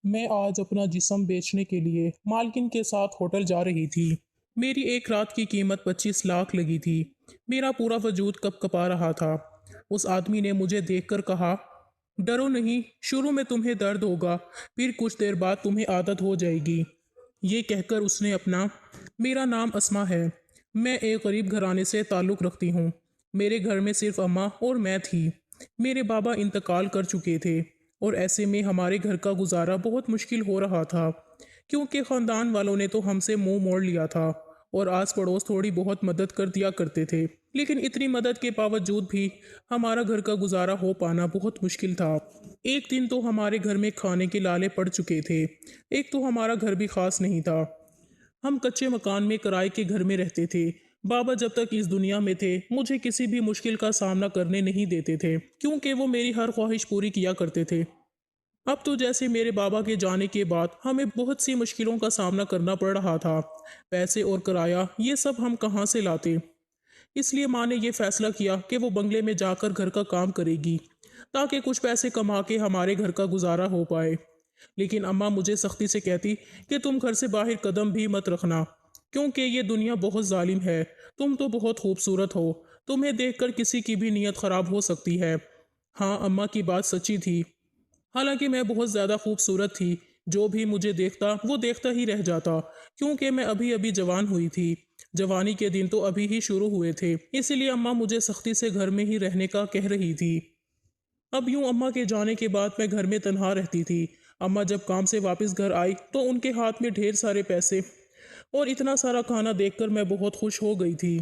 मैं आज अपना जिस्म बेचने के लिए मालकिन के साथ होटल जा रही थी। मेरी एक रात की कीमत 25 लाख लगी थी। मेरा पूरा वजूद कँप-कँपा रहा था। उस आदमी ने मुझे देखकर कहा, डरो नहीं, शुरू में तुम्हें दर्द होगा, फिर कुछ देर बाद तुम्हें आदत हो जाएगी। ये कहकर उसने अपना मेरा नाम अस्मा है। मैं एक गरीब घराने से ताल्लुक़ रखती हूँ। मेरे घर में सिर्फ अम्मा और मैं थी। मेरे बाबा इंतकाल कर चुके थे और ऐसे में हमारे घर का गुजारा बहुत मुश्किल हो रहा था, क्योंकि ख़ानदान वालों ने तो हमसे मुंह मोड़ लिया था और आस पड़ोस थोड़ी बहुत मदद कर दिया करते थे। लेकिन इतनी मदद के बावजूद भी हमारा घर का गुजारा हो पाना बहुत मुश्किल था। एक दिन तो हमारे घर में खाने के लाले पड़ चुके थे। एक तो हमारा घर भी खास नहीं था। हम कच्चे मकान में किराए के घर में रहते थे। बाबा जब तक इस दुनिया में थे मुझे किसी भी मुश्किल का सामना करने नहीं देते थे, क्योंकि वो मेरी हर ख्वाहिश पूरी किया करते थे। अब तो जैसे मेरे बाबा के जाने के बाद हमें बहुत सी मुश्किलों का सामना करना पड़ रहा था। पैसे और किराया ये सब हम कहाँ से लाते। इसलिए माँ ने ये फैसला किया कि वो बंगले में जाकर घर का काम करेगी, ताकि कुछ पैसे कमा के हमारे घर का गुजारा हो पाए। लेकिन अम्मा मुझे सख्ती से कहती कि तुम घर से बाहर कदम भी मत रखना, क्योंकि ये दुनिया बहुत जालिम है। तुम तो बहुत खूबसूरत हो, तुम्हें देखकर किसी की भी नीयत खराब हो सकती है। हाँ, अम्मा की बात सच्ची थी। हालांकि मैं बहुत ज़्यादा खूबसूरत थी। जो भी मुझे देखता वो देखता ही रह जाता, क्योंकि मैं अभी अभी जवान हुई थी। जवानी के दिन तो अभी ही शुरू हुए थे, इसीलिए अम्मा मुझे सख्ती से घर में ही रहने का कह रही थी। अब यूं अम्मा के जाने के बाद मैं घर में तन्हा रहती थी। अम्मा जब काम से वापस घर आई तो उनके हाथ में ढेर सारे पैसे और इतना सारा खाना देखकर मैं बहुत खुश हो गई थी,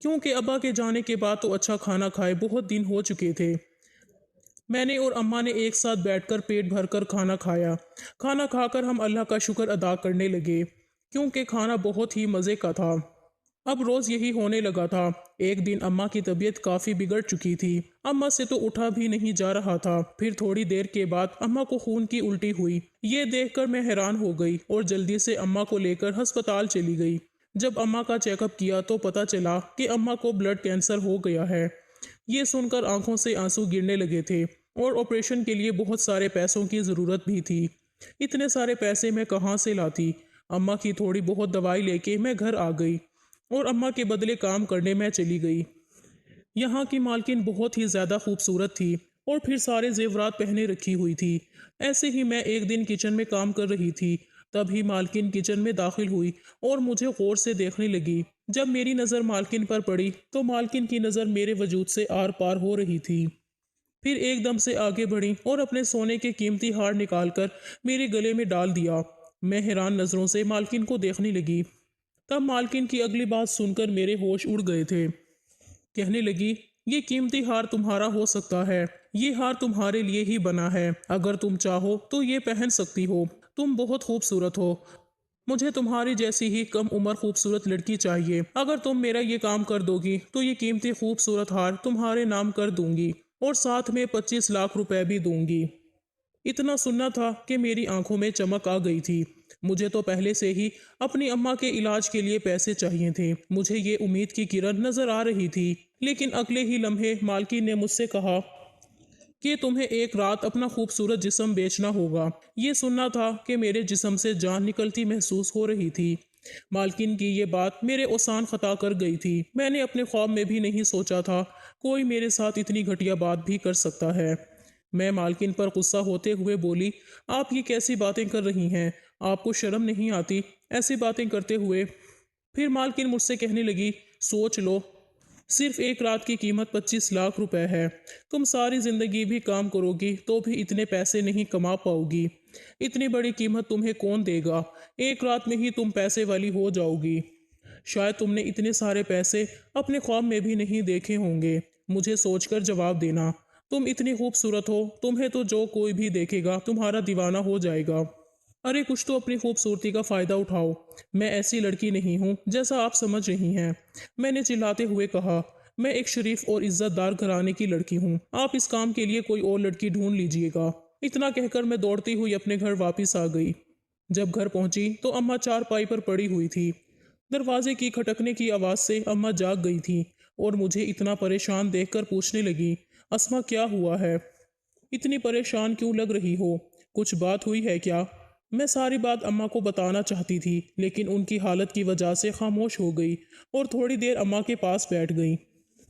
क्योंकि अब्बा के जाने के बाद तो अच्छा खाना खाए बहुत दिन हो चुके थे। मैंने और अम्मा ने एक साथ बैठकर पेट भरकर खाना खाया। खाना खाकर हम अल्लाह का शुक्र अदा करने लगे, क्योंकि खाना बहुत ही मज़े का था। अब रोज़ यही होने लगा था। एक दिन अम्मा की तबीयत काफ़ी बिगड़ चुकी थी। अम्मा से तो उठा भी नहीं जा रहा था। फिर थोड़ी देर के बाद अम्मा को खून की उल्टी हुई। ये देखकर मैं हैरान हो गई और जल्दी से अम्मा को लेकर अस्पताल चली गई। जब अम्मा का चेकअप किया तो पता चला कि अम्मा को ब्लड कैंसर हो गया है। ये सुनकर आंखों से आंसू गिरने लगे थे और ऑपरेशन के लिए बहुत सारे पैसों की ज़रूरत भी थी। इतने सारे पैसे मैं कहाँ से लाती। अम्मा की थोड़ी बहुत दवाई लेके मैं घर आ गई और अम्मा के बदले काम करने मैं चली गई। यहाँ की मालकिन बहुत ही ज़्यादा खूबसूरत थी और फिर सारे जेवरात पहने रखी हुई थी। ऐसे ही मैं एक दिन किचन में काम कर रही थी, तभी मालकिन किचन में दाखिल हुई और मुझे गौर से देखने लगी। जब मेरी नज़र मालकिन पर पड़ी तो मालकिन की नज़र मेरे वजूद से आर पार हो रही थी। फिर एकदम से आगे बढ़ी और अपने सोने के कीमती हार निकालकर मेरे गले में डाल दिया। मैं हैरान नज़रों से मालकिन को देखने लगी। तब मालकिन की अगली बात सुनकर मेरे होश उड़ गए थे। कहने लगी, ये कीमती हार तुम्हारा हो सकता है। ये हार तुम्हारे लिए ही बना है। अगर तुम चाहो तो ये पहन सकती हो। तुम बहुत खूबसूरत हो। मुझे तुम्हारी जैसी ही कम उम्र खूबसूरत लड़की चाहिए। अगर तुम मेरा ये काम कर दोगी तो ये कीमती खूबसूरत हार तुम्हारे नाम कर दूंगी और साथ में 25 लाख रुपए भी दूंगी। इतना सुनना था कि मेरी आंखों में चमक आ गई थी। मुझे तो पहले से ही अपनी अम्मा के इलाज के लिए पैसे चाहिए थे। मुझे ये उम्मीद की किरण नजर आ रही थी। लेकिन अगले ही लम्हे मालकिन ने मुझसे कहा कि तुम्हें एक रात अपना खूबसूरत जिस्म बेचना होगा। ये सुनना था कि मेरे जिस्म से जान निकलती महसूस हो रही थी। मालकिन की ये बात मेरे ओसान खता कर गई थी। मैंने अपने ख्वाब में भी नहीं सोचा था कोई मेरे साथ इतनी घटिया बात भी कर सकता है। मैं मालकिन पर गुस्सा होते हुए बोली, आप ये कैसी बातें कर रही हैं? आपको शर्म नहीं आती ऐसी बातें करते हुए? फिर मालकिन मुझसे कहने लगी, सोच लो, सिर्फ एक रात की कीमत 25 लाख रुपए है। तुम सारी जिंदगी भी काम करोगी तो भी इतने पैसे नहीं कमा पाओगी। इतनी बड़ी कीमत तुम्हें कौन देगा? एक रात में ही तुम पैसे वाली हो जाओगी। शायद तुमने इतने सारे पैसे अपने ख्वाब में भी नहीं देखे होंगे। मुझे सोचकर जवाब देना। तुम इतनी खूबसूरत हो, तुम्हें तो जो कोई भी देखेगा तुम्हारा दीवाना हो जाएगा। अरे कुछ तो अपनी खूबसूरती का फ़ायदा उठाओ। मैं ऐसी लड़की नहीं हूँ जैसा आप समझ रही हैं। मैंने चिल्लाते हुए कहा, मैं एक शरीफ और इज्जतदार घराने की लड़की हूँ। आप इस काम के लिए कोई और लड़की ढूंढ लीजिएगा। इतना कहकर मैं दौड़ती हुई अपने घर वापस आ गई। जब घर पहुंची तो अम्मा चारपाई पर पड़ी हुई थी। दरवाजे की खटकने की आवाज़ से अम्मा जाग गई थी और मुझे इतना परेशान देखकर पूछने लगी, अस्मा क्या हुआ है? इतनी परेशान क्यों लग रही हो? کچھ بات ہوئی ہے کیا؟ میں ساری بات اماں کو بتانا چاہتی تھی لیکن ان کی حالت کی وجہ سے خاموش ہو گئی اور تھوڑی دیر اماں کے پاس بیٹھ گئی۔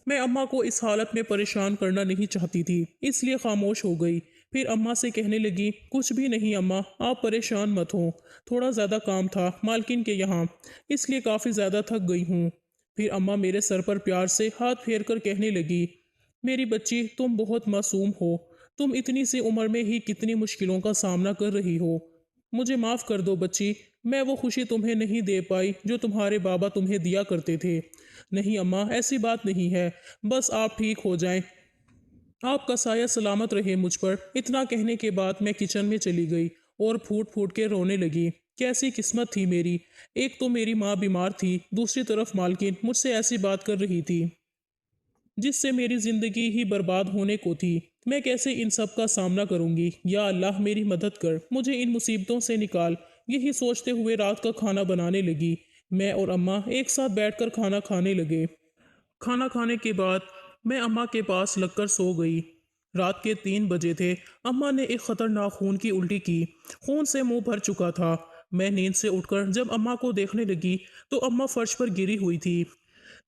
میں اماں کو اس حالت میں پریشان کرنا نہیں چاہتی تھی، اس لیے خاموش ہو گئی۔ پھر اماں سے کہنے لگی، کچھ بھی نہیں اماں، آپ پریشان مت ہوں، تھوڑا زیادہ کام تھا مالکن کے یہاں، اس لیے کافی زیادہ تھک گئی ہوں۔ پھر اماں میرے سر پر پیار سے ہاتھ پھیر کر کہنے لگی، میری بچی تم بہت معصوم ہو، تم اتنی سی عمر میں ہی کتنی مشکلوں کا سامنا کر رہی ہو۔ مجھے معاف کر دو بچی، میں وہ خوشی تمہیں نہیں دے پائی جو تمہارے بابا تمہیں دیا کرتے تھے۔ نہیں اماں، ایسی بات نہیں ہے، بس آپ ٹھیک ہو جائیں، آپ کا سایہ سلامت رہے مجھ پر۔ اتنا کہنے کے بعد میں کچن میں چلی گئی اور پھوٹ پھوٹ کے رونے لگی۔ کیسی قسمت تھی میری، ایک تو میری ماں بیمار تھی، دوسری طرف مالکن مجھ سے ایسی بات کر رہی تھی جس سے میری زندگی ہی برباد ہونے کو تھی۔ میں کیسے ان سب کا سامنا کروں گی؟ یا اللہ میری مدد کر، مجھے ان مصیبتوں سے نکال۔ یہی سوچتے ہوئے رات کا کھانا بنانے لگی۔ میں اور اماں ایک ساتھ بیٹھ کر کھانا کھانے لگے۔ کھانا کھانے کے بعد میں اماں کے پاس لگ کر سو گئی۔ رات کے 3 بجے تھے، اماں نے ایک خطرناک خون کی الٹی کی، خون سے منہ بھر چکا تھا۔ میں نیند سے اٹھ کر جب اماں کو دیکھنے لگی تو اماں فرش پر گری ہوئی تھی۔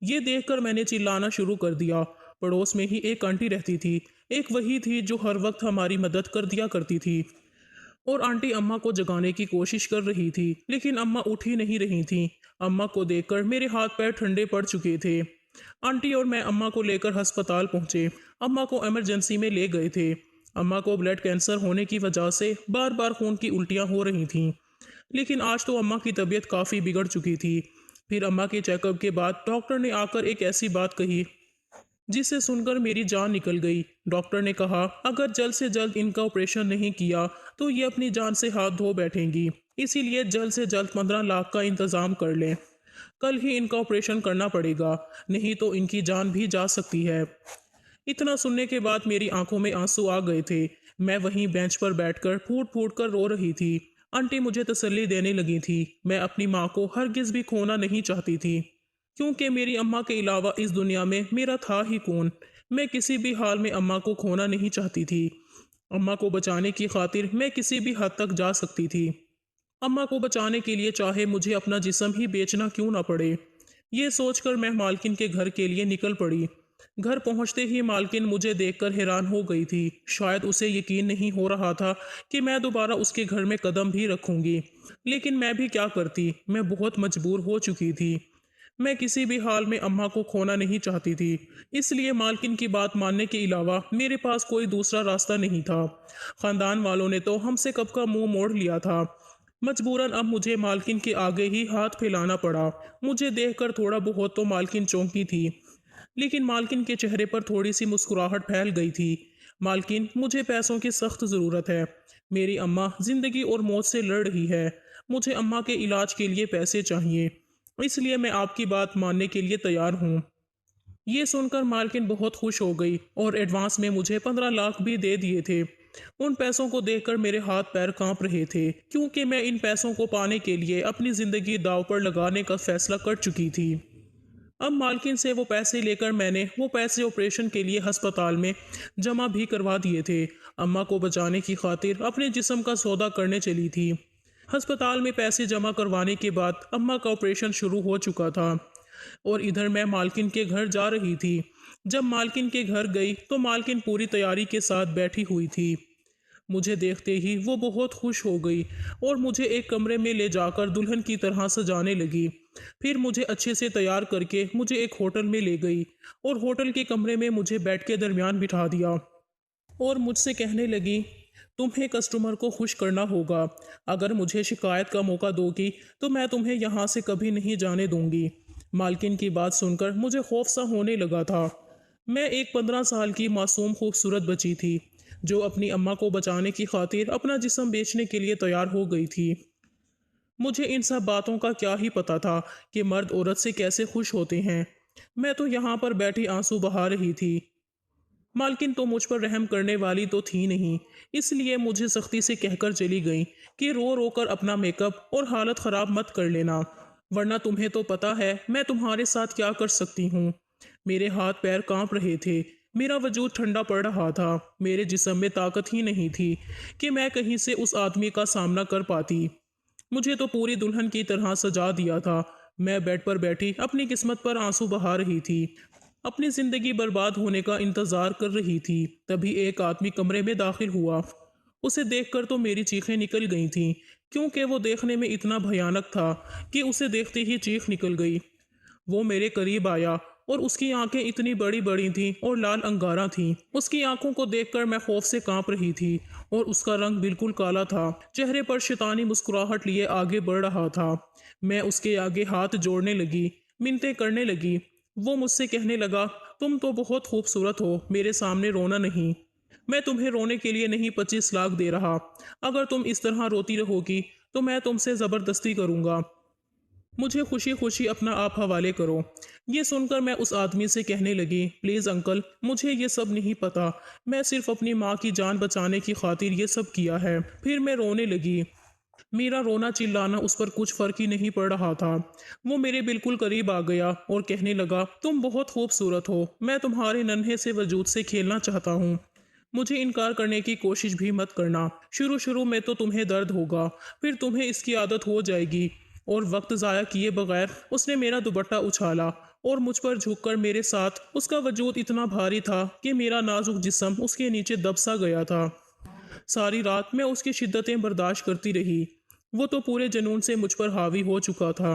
یہ دیکھ کر میں نے چلانا شروع کر دیا۔ پڑوس میں ہی ایک آنٹی رہتی تھی، ایک وہی تھی جو ہر وقت ہماری مدد کر دیا کرتی تھی، اور آنٹی اماں کو جگانے کی کوشش کر رہی تھی لیکن اماں اٹھ ہی نہیں رہی تھیں۔ اماں کو دیکھ کر میرے ہاتھ پیر ٹھنڈے پڑ چکے تھے۔ آنٹی اور میں اماں کو لے کر ہسپتال پہنچے۔ اماں کو ایمرجنسی میں لے گئے تھے۔ اماں کو بلڈ کینسر ہونے کی وجہ سے بار بار خون کی الٹیاں ہو رہی تھیں، لیکن آج تو اماں کی طبیعت کافی بگڑ چکی تھی۔ پھر اماں کے چیک اپ کے بعد ڈاکٹر نے آ کر ایک ایسی بات کہی جسے سن کر میری جان نکل گئی۔ ڈاکٹر نے کہا اگر جلد سے جلد ان کا آپریشن نہیں کیا تو یہ اپنی جان سے ہاتھ دھو بیٹھیں گی، اسی لیے جلد سے جلد 15 لاکھ کا انتظام کر لیں۔ کل ہی ان کا آپریشن کرنا پڑے گا، نہیں تو ان کی جان بھی جا سکتی ہے۔ اتنا سننے کے بعد میری آنکھوں میں آنسو آ گئے تھے۔ میں وہیں بینچ پر بیٹھ کر پھوٹ پھوٹ کر رو رہی تھی۔ آنٹی مجھے تسلی دینے لگی تھی۔ میں اپنی ماں کو ہرگز بھی کھونا نہیں چاہتی تھی، کیونکہ میری اماں کے علاوہ اس دنیا میں میرا تھا ہی کون۔ میں کسی بھی حال میں اماں کو کھونا نہیں چاہتی تھی۔ اماں کو بچانے کی خاطر میں کسی بھی حد تک جا سکتی تھی۔ اماں کو بچانے کے لیے چاہے مجھے اپنا جسم ہی بیچنا کیوں نہ پڑے۔ یہ سوچ کر میں مالکن کے گھر کے لیے نکل پڑی۔ گھر پہنچتے ہی مالکن مجھے دیکھ کر حیران ہو گئی تھی۔ شاید اسے یقین نہیں ہو رہا تھا کہ میں دوبارہ اس کے گھر میں قدم بھی رکھوں گی، لیکن میں بھی کیا کرتی، میں بہت مجبور ہو چکی تھی۔ میں کسی بھی حال میں اماں کو کھونا نہیں چاہتی تھی، اس لیے مالکن کی بات ماننے کے علاوہ میرے پاس کوئی دوسرا راستہ نہیں تھا۔ خاندان والوں نے تو ہم سے کب کا منہ موڑ لیا تھا۔ مجبوراً اب مجھے مالکن کے آگے ہی ہاتھ پھیلانا پڑا۔ مجھے دیکھ کر تھوڑا بہت تو مالکن چونکی تھی، لیکن مالکن کے چہرے پر تھوڑی سی مسکراہٹ پھیل گئی تھی۔ مالکن، مجھے پیسوں کی سخت ضرورت ہے۔ میری اماں زندگی اور موت سے لڑ رہی ہے۔ مجھے اماں کے علاج کے لیے پیسے چاہیے، اس لیے میں آپ کی بات ماننے کے لیے تیار ہوں۔ یہ سن کر مالکن بہت خوش ہو گئی اور ایڈوانس میں مجھے 15 لاکھ بھی دے دیے تھے۔ ان پیسوں کو دیکھ کر میرے ہاتھ پیر کانپ رہے تھے، کیونکہ میں ان پیسوں کو پانے کے لیے اپنی زندگی داؤ پر لگانے کا فیصلہ کر چکی تھی۔ اب مالکن سے وہ پیسے لے کر میں نے وہ پیسے آپریشن کے لیے ہسپتال میں جمع بھی کروا دیے تھے۔ اماں کو بچانے کی خاطر اپنے جسم کا سودا کرنے چلی تھی۔ ہسپتال میں پیسے جمع کروانے کے بعد اماں کا آپریشن شروع ہو چکا تھا، اور ادھر میں مالکن کے گھر جا رہی تھی۔ جب مالکن کے گھر گئی تو مالکن پوری تیاری کے ساتھ بیٹھی ہوئی تھی۔ مجھے دیکھتے ہی وہ بہت خوش ہو گئی اور مجھے ایک کمرے میں لے جا کر دلہن کی طرح سجانے لگی۔ پھر مجھے اچھے سے تیار کر کے مجھے ایک ہوٹل میں لے گئی اور ہوٹل کے کمرے میں مجھے بیڈ کے درمیان بٹھا دیا اور مجھ سے کہنے لگی، تمہیں کسٹمر کو خوش کرنا ہوگا، اگر مجھے شکایت کا موقع دو گی تو میں تمہیں یہاں سے کبھی نہیں جانے دوں گی۔ مالکن کی بات سن کر مجھے خوف سا ہونے لگا تھا۔ میں ایک 15 سال کی معصوم خوبصورت بچی تھی جو اپنی اماں کو بچانے کی خاطر اپنا جسم بیچنے کے لیے تیار ہو گئی تھی۔ مجھے ان سب باتوں کا کیا ہی پتا تھا کہ مرد عورت سے کیسے خوش ہوتے ہیں۔ میں تو یہاں پر بیٹھی آنسو بہا رہی تھی۔ مالکن تو مجھ پر رحم کرنے والی تو تھی نہیں، اس لیے مجھے سختی سے کہہ کر چلی گئی کہ رو رو کر اپنا میک اپ اور حالت خراب مت کر لینا، ورنہ تمہیں تو پتا ہے میں تمہارے ساتھ کیا کر سکتی ہوں۔ میرے ہاتھ پیر کانپ رہے تھے मेरा वजूद ठंडा पड़ रहा था। मेरे जिस्म में ताकत ही नहीं थी कि मैं कहीं से उस आदमी का सामना कर पाती। मुझे तो पूरी दुल्हन की तरह सजा दिया था। मैं बेड पर बैठी अपनी किस्मत पर आंसू बहा रही थी, अपनी जिंदगी बर्बाद होने का इंतजार कर रही थी। तभी एक आदमी कमरे में दाखिल हुआ। उसे देखकर तो मेरी चीखें निकल गई थीं, क्योंकि वो देखने में इतना भयानक था कि उसे देखते ही चीख निकल गई। वो मेरे करीब आया और उसकी आंखें इतनी बड़ी बड़ी थीं और लाल अंगारा थीं। उसकी आंखों को देखकर मैं खौफ से कांप रही थी और उसका रंग बिल्कुल काला था। चेहरे पर शैतानी मुस्कुराहट लिए आगे बढ़ रहा था। मैं उसके आगे हाथ जोड़ने लगी, मिन्नतें करने लगी। वो मुझसे कहने लगा, तुम तो बहुत खूबसूरत हो, मेरे सामने रोना नहीं। मैं तुम्हें रोने के लिए नहीं 25 लाख दे रहा। अगर तुम इस तरह रोती रहोगी तो मैं तुमसे ज़बरदस्ती करूँगा। मुझे खुशी खुशी अपना आप हवाले करो। ये सुनकर मैं उस आदमी से कहने लगी, प्लीज़ अंकल, मुझे ये सब नहीं पता। मैं सिर्फ अपनी माँ की जान बचाने की खातिर ये सब किया है। फिर मैं रोने लगी। मेरा रोना चिल्लाना उस पर कुछ फर्क ही नहीं पड़ रहा था। वो मेरे बिल्कुल करीब आ गया और कहने लगा, तुम बहुत खूबसूरत हो, मैं तुम्हारे नन्हे से वजूद से खेलना चाहता हूँ। मुझे इनकार करने की कोशिश भी मत करना। शुरू शुरू में तो तुम्हें दर्द होगा, फिर तुम्हें इसकी आदत हो जाएगी। और वक्त ज़ाया किए बगैर उसने मेरा दुपट्टा उछाला और मुझ पर झुककर मेरे साथ। उसका वजूद इतना भारी था कि मेरा नाजुक जिस्म उसके नीचे दब सा गया था। सारी रात मैं उसकी शिद्दतें बर्दाश्त करती रही। वो तो पूरे जुनून से मुझ पर हावी हो चुका था।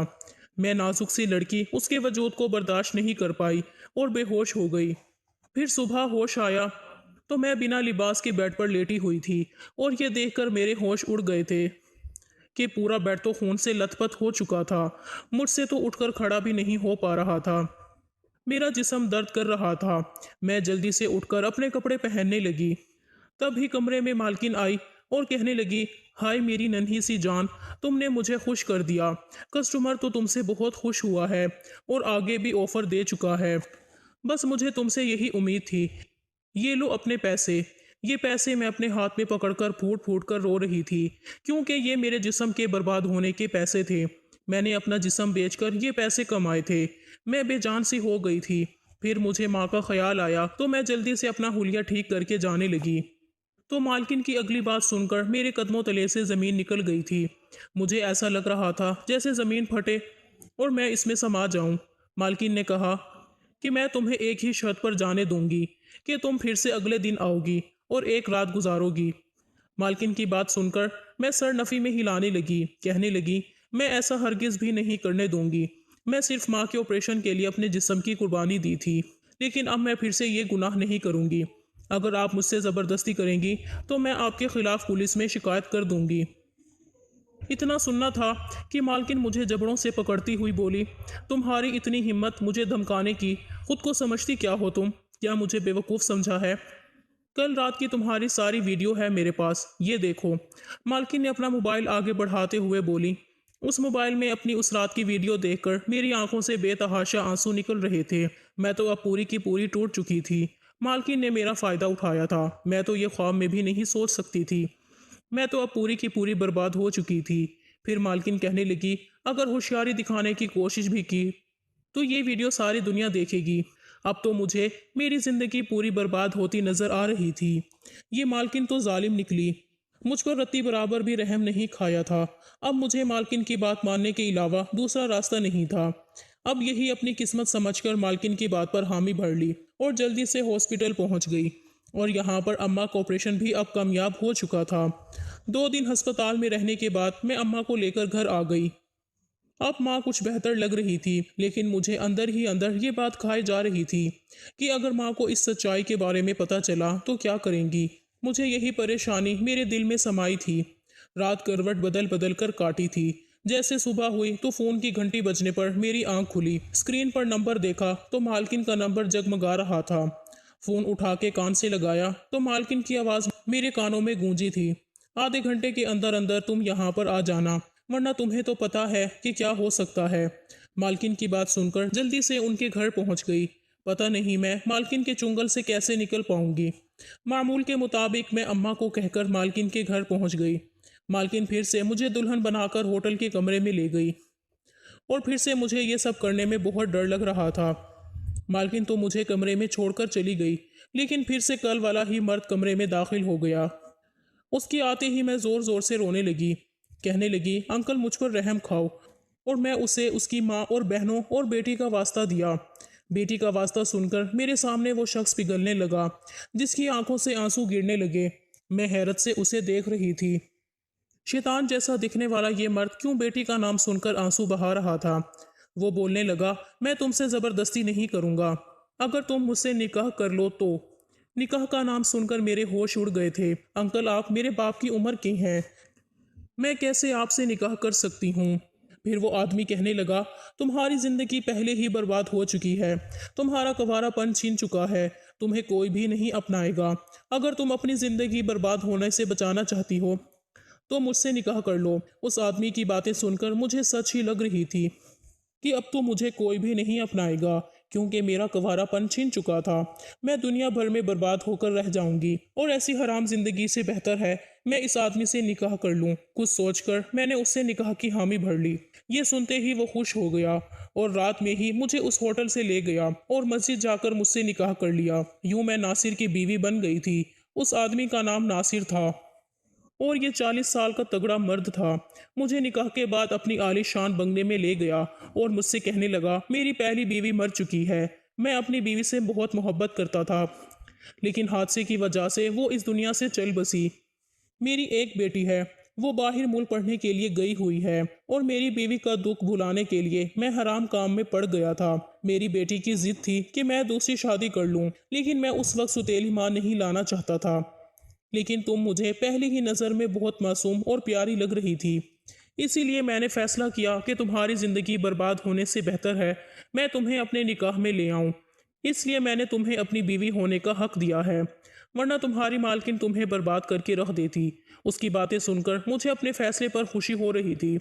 मैं नाजुक सी लड़की उसके वजूद को बर्दाश्त नहीं कर पाई और बेहोश हो गई। फिर सुबह होश आया तो मैं बिना लिबास के बेड पर लेटी हुई थी और ये देखकर मेरे होश उड़ गए थे कि पूरा बेड तो खून से लथपथ हो चुका था। मुझसे तो उठकर खड़ा भी नहीं हो पा रहा था। मेरा जिस्म दर्द कर रहा था। मैं जल्दी से उठकर अपने कपड़े पहनने लगी। तभी कमरे में मालकिन आई और कहने लगी, हाय मेरी नन्ही सी जान, तुमने मुझे खुश कर दिया। कस्टमर तो तुमसे बहुत खुश हुआ है और आगे भी ऑफर दे चुका है। बस मुझे तुमसे यही उम्मीद थी। ये लो अपने पैसे। ये पैसे मैं अपने हाथ में पकड़कर फूट फूट कर रो रही थी, क्योंकि ये मेरे जिस्म के बर्बाद होने के पैसे थे। मैंने अपना जिस्म बेचकर ये पैसे कमाए थे। मैं बेजान सी हो गई थी। फिर मुझे माँ का ख्याल आया तो मैं जल्दी से अपना हुलिया ठीक करके जाने लगी। तो मालकिन की अगली बात सुनकर मेरे कदमों तले से ज़मीन निकल गई थी। मुझे ऐसा लग रहा था जैसे ज़मीन फटे और मैं इसमें समा जाऊं। मालकिन ने कहा कि मैं तुम्हें एक ही शर्त पर जाने दूंगी कि तुम फिर से अगले दिन आओगी और एक रात गुजारोगी। मालकिन की बात सुनकर मैं सर नफ़ी में हिलाने लगी। कहने लगी, मैं ऐसा हरगिज़ भी नहीं करने दूंगी। मैं सिर्फ माँ के ऑपरेशन के लिए अपने जिस्म की कुर्बानी दी थी, लेकिन अब मैं फिर से ये गुनाह नहीं करूंगी। अगर आप मुझसे ज़बरदस्ती करेंगी तो मैं आपके खिलाफ पुलिस में शिकायत कर दूंगी। इतना सुनना था कि मालकिन मुझे जबड़ों से पकड़ती हुई बोली, तुम्हारी इतनी हिम्मत मुझे धमकाने की, खुद को समझती क्या हो तुम? क्या मुझे बेवकूफ़ समझा है? कल रात की तुम्हारी सारी वीडियो है मेरे पास, ये देखो। मालकिन ने अपना मोबाइल आगे बढ़ाते हुए बोली। उस मोबाइल में अपनी उस रात की वीडियो देखकर मेरी आंखों से बेतहाशा आंसू निकल रहे थे। मैं तो अब पूरी की पूरी टूट चुकी थी। मालकिन ने मेरा फ़ायदा उठाया था। मैं तो ये ख्वाब में भी नहीं सोच सकती थी। मैं तो अब पूरी की पूरी बर्बाद हो चुकी थी। फिर मालकिन कहने लगी, अगर होशियारी दिखाने की कोशिश भी की तो ये वीडियो सारी दुनिया देखेगी। अब तो मुझे मेरी ज़िंदगी पूरी बर्बाद होती नज़र आ रही थी। ये मालकिन तो जालिम निकली। मुझ पर रत्ती बराबर भी रहम नहीं खाया था। अब मुझे मालकिन की बात मानने के अलावा दूसरा रास्ता नहीं था। अब यही अपनी किस्मत समझकर मालकिन की बात पर हामी भर ली और जल्दी से हॉस्पिटल पहुंच गई। और यहाँ पर अम्मा का ऑपरेशन भी अब कामयाब हो चुका था। 2 दिन अस्पताल में रहने के बाद मैं अम्मा को लेकर घर आ गई। अब माँ कुछ बेहतर लग रही थी, लेकिन मुझे अंदर ही अंदर ये बात खाई जा रही थी कि अगर माँ को इस सच्चाई के बारे में पता चला तो क्या करेंगी। मुझे यही परेशानी मेरे दिल में समाई थी। रात करवट बदल बदल कर काटी थी। जैसे सुबह हुई तो फ़ोन की घंटी बजने पर मेरी आंख खुली। स्क्रीन पर नंबर देखा तो मालकिन का नंबर जगमगा रहा था। फ़ोन उठा के कान से लगाया तो मालकिन की आवाज़ मेरे कानों में गूंजी थी, आधे घंटे के अंदर अंदर तुम यहाँ पर आ जाना, वरना तुम्हें तो पता है कि क्या हो सकता है। मालकिन की बात सुनकर जल्दी से उनके घर पहुंच गई। पता नहीं मैं मालकिन के चुंगल से कैसे निकल पाऊंगी। मामूल के मुताबिक मैं अम्मा को कहकर मालकिन के घर पहुंच गई। मालकिन फिर से मुझे दुल्हन बनाकर होटल के कमरे में ले गई और फिर से मुझे ये सब करने में बहुत डर लग रहा था। मालकिन तो मुझे कमरे में छोड़कर चली गई, लेकिन फिर से कल वाला ही मर्द कमरे में दाखिल हो गया। उसके आते ही मैं ज़ोर ज़ोर से रोने लगी। कहने लगी, अंकल मुझ पर रहम खाओ। और मैं उसे उसकी माँ और बहनों और बेटी का वास्ता दिया। बेटी का वास्ता सुनकर मेरे सामने वो शख्स पिघलने लगा, जिसकी आंखों से आंसू गिरने लगे। मैं हैरत से उसे देख रही थी। शैतान जैसा दिखने वाला ये मर्द क्यों बेटी का नाम सुनकर आंसू बहा रहा था। वो बोलने लगा, मैं तुमसे ज़बरदस्ती नहीं करूँगा, अगर तुम मुझसे निकाह कर लो तो। निकाह का नाम सुनकर मेरे होश उड़ गए थे। अंकल आप मेरे बाप की उम्र के हैं, मैं कैसे आपसे निकाह कर सकती हूँ। फिर वो आदमी कहने लगा, तुम्हारी जिंदगी पहले ही बर्बाद हो चुकी है, तुम्हारा कंवारापन छीन चुका है, तुम्हें कोई भी नहीं अपनाएगा। अगर तुम अपनी जिंदगी बर्बाद होने से बचाना चाहती हो तो मुझसे निकाह कर लो। उस आदमी की बातें सुनकर मुझे सच ही लग रही थी कि अब तो मुझे कोई भी नहीं अपनाएगा, क्योंकि मेरा कंवारापन छीन चुका था। मैं दुनिया भर में बर्बाद होकर रह जाऊंगी और ऐसी हराम जिंदगी से बेहतर है मैं इस आदमी से निकाह कर लूं। कुछ सोचकर मैंने उससे निकाह की हामी भर ली। ये सुनते ही वो खुश हो गया और रात में ही मुझे उस होटल से ले गया और मस्जिद जाकर मुझसे निकाह कर लिया। यूं मैं नासिर की बीवी बन गई थी। उस आदमी का नाम नासिर था और ये 40 साल का तगड़ा मर्द था। मुझे निकाह के बाद अपनी आलीशान बंगले में ले गया और मुझसे कहने लगा, मेरी पहली बीवी मर चुकी है। मैं अपनी बीवी से बहुत मोहब्बत करता था, लेकिन हादसे की वजह से वो इस दुनिया से चल बसी। मेरी एक बेटी है, वो बाहर मुल्क पढ़ने के लिए गई हुई है और मेरी बीवी का दुख भुलाने के लिए मैं हराम काम में पड़ गया था। मेरी बेटी की जिद थी कि मैं दूसरी शादी कर लूं, लेकिन मैं उस वक्त सुतेली मां नहीं लाना चाहता था। लेकिन तुम मुझे पहली ही नज़र में बहुत मासूम और प्यारी लग रही थी, इसीलिए मैंने फैसला किया कि तुम्हारी ज़िंदगी बर्बाद होने से बेहतर है मैं तुम्हें अपने निकाह में ले आऊं। इसलिए मैंने तुम्हें अपनी बीवी होने का हक दिया है, वरना तुम्हारी मालकिन तुम्हें बर्बाद करके रख देती। उसकी बातें सुनकर मुझे अपने फैसले पर खुशी हो रही थी,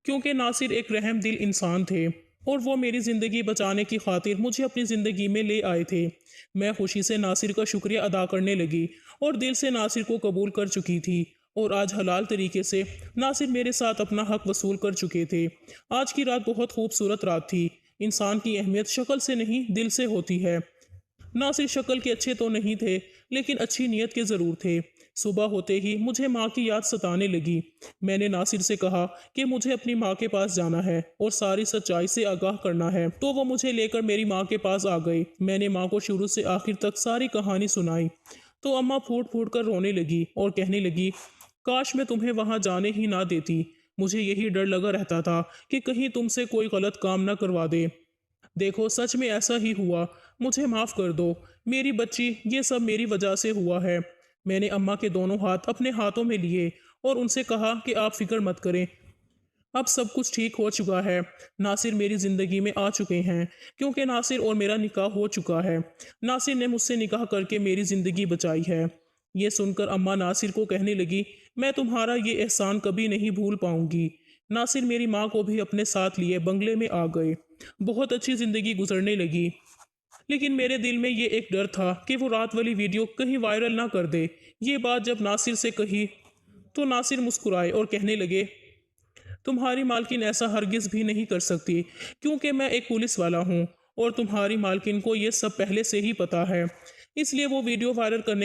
क्योंकि नासिर एक रहम दिल इंसान थे और वो मेरी ज़िंदगी बचाने की खातिर मुझे अपनी ज़िंदगी में ले आए थे। मैं खुशी से नासिर का शुक्रिया अदा करने लगी और दिल से नासिर को कबूल कर चुकी थी और आज हलाल तरीके से नासिर मेरे साथ अपना हक वसूल कर चुके थे। आज की रात बहुत खूबसूरत रात थी। इंसान की अहमियत शक्ल से नहीं दिल से होती है। नासिर शक्ल के अच्छे तो नहीं थे, लेकिन अच्छी नीयत के ज़रूर थे। सुबह होते ही मुझे माँ की याद सताने लगी। मैंने नासिर से कहा कि मुझे अपनी माँ के पास जाना है और सारी सच्चाई से आगाह करना है, तो वो मुझे लेकर मेरी माँ के पास आ गई। मैंने माँ को शुरू से आखिर तक सारी कहानी सुनाई तो अम्मा फूट फूट कर रोने लगी और कहने लगी, काश मैं तुम्हें वहाँ जाने ही ना देती। मुझे यही डर लगा रहता था कि कहीं तुमसे कोई गलत काम ना करवा दे। देखो सच में ऐसा ही हुआ, मुझे माफ़ कर दो मेरी बच्ची, ये सब मेरी वजह से हुआ है। मैंने अम्मा के दोनों हाथ अपने हाथों में लिए और उनसे कहा कि आप फिक्र मत करें, अब सब कुछ ठीक हो चुका है। नासिर मेरी ज़िंदगी में आ चुके हैं, क्योंकि नासिर और मेरा निकाह हो चुका है। नासिर ने मुझसे निकाह करके मेरी ज़िंदगी बचाई है। ये सुनकर अम्मा नासिर को कहने लगी, मैं तुम्हारा ये एहसान कभी नहीं भूल पाऊंगी। नासिर मेरी माँ को भी अपने साथ लिए बंगले में आ गए। बहुत अच्छी ज़िंदगी गुजरने लगी, लेकिन मेरे दिल में ये एक डर था कि वो रात वाली वीडियो कहीं वायरल ना कर दे। ये बात जब नासिर से कही तो नासिर मुस्कुराए और कहने लगे, तुम्हारी मालकिन ऐसा हरगिज़ भी नहीं कर सकती, क्योंकि मैं एक पुलिस वाला हूँ और तुम्हारी मालकिन को ये सब पहले से ही पता है, इसलिए वो वीडियो वायरल करने